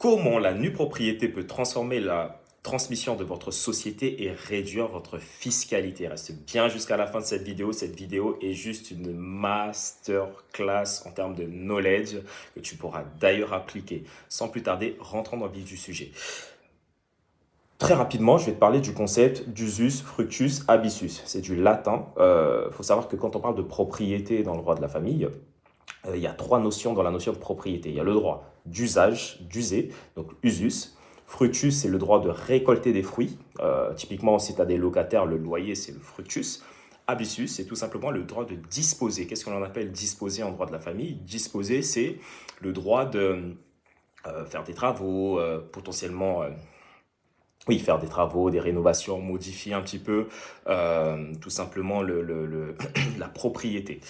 Comment la nue propriété peut transformer la transmission de votre société et réduire votre fiscalité? Reste bien jusqu'à la fin de cette vidéo. Cette vidéo est juste une masterclass en termes de knowledge que tu pourras d'ailleurs appliquer. Sans plus tarder, rentrons dans le vif du sujet. Très rapidement, je vais te parler du concept d'usus, fructus, abssus. C'est du latin. Il faut savoir que quand on parle de propriété dans le droit de la famille, il y a trois notions dans la notion de propriété. Il y a le droit d'usage, d'user, donc usus. Fructus, c'est le droit de récolter des fruits. Typiquement, si tu as des locataires, le loyer, c'est le fructus. Abssus, c'est tout simplement le droit de disposer. Qu'est-ce qu'on appelle disposer en droit de la famille? Disposer, c'est le droit de faire des travaux, potentiellement oui, faire des travaux, des rénovations, modifier un petit peu tout simplement la propriété.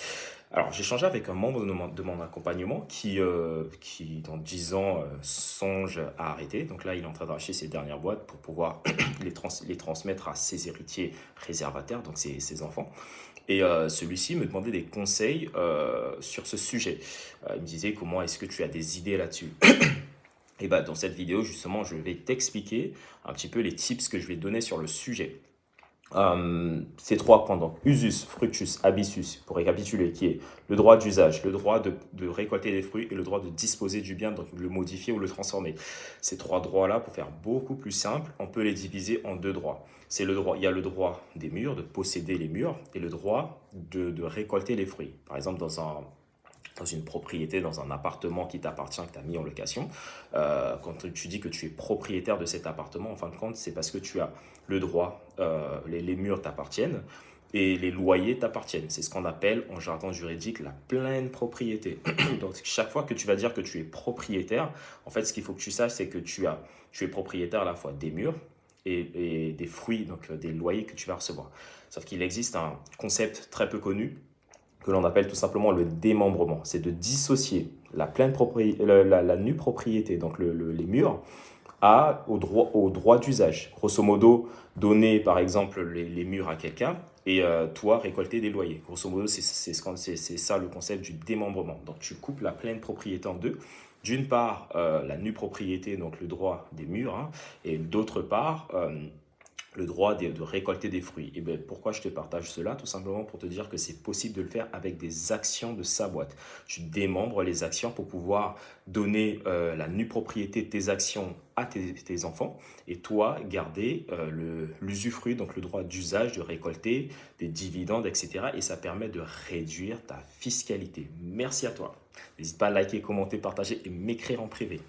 Alors, j'ai échangé avec un membre de mon accompagnement qui, dans 10 ans, songe à arrêter. Donc là, il est en train d'arracher ses dernières boîtes pour pouvoir les transmettre à ses héritiers réservataires, donc ses enfants. Et celui-ci me demandait des conseils sur ce sujet. Il me disait comment est-ce que tu as des idées là-dessus. Et bah, dans cette vidéo, justement, je vais t'expliquer un petit peu les tips que je vais donner sur le sujet. Ces trois points, donc usus, fructus, abssus, pour récapituler, qui est le droit d'usage, le droit de récolter des fruits et le droit de disposer du bien, donc le modifier ou le transformer. Ces trois droits-là, pour faire beaucoup plus simple, on peut les diviser en deux droits. C'est le droit, il y a le droit des murs, de posséder les murs, et le droit de récolter les fruits. Par exemple, dans une propriété, dans un appartement qui t'appartient, que tu as mis en location, quand tu dis que tu es propriétaire de cet appartement, en fin de compte, c'est parce que tu as le droit, les murs t'appartiennent et les loyers t'appartiennent. C'est ce qu'on appelle en jargon juridique la pleine propriété. Donc chaque fois que tu vas dire que tu es propriétaire, en fait ce qu'il faut que tu saches, c'est que tu es propriétaire à la fois des murs et des fruits, donc des loyers que tu vas recevoir. Sauf qu'il existe un concept très peu connu que l'on appelle tout simplement le démembrement. C'est de dissocier la nue propriété, donc les murs, au droit d'usage. Grosso modo, donner par exemple les murs à quelqu'un et toi récolter des loyers. Grosso modo, c'est ça le concept du démembrement. Donc tu coupes la pleine propriété en deux. D'une part, la nue propriété, donc le droit des murs, hein, et d'autre part, le droit de récolter des fruits. Et bien, pourquoi je te partage cela? Tout simplement pour te dire que c'est possible de le faire avec des actions de sa boîte. Tu démembres les actions pour pouvoir donner la nue propriété de tes actions à tes enfants et toi garder l'usufruit, donc le droit d'usage, de récolter des dividendes, etc. Et ça permet de réduire ta fiscalité. Merci à toi. N'hésite pas à liker, commenter, partager et m'écrire en privé.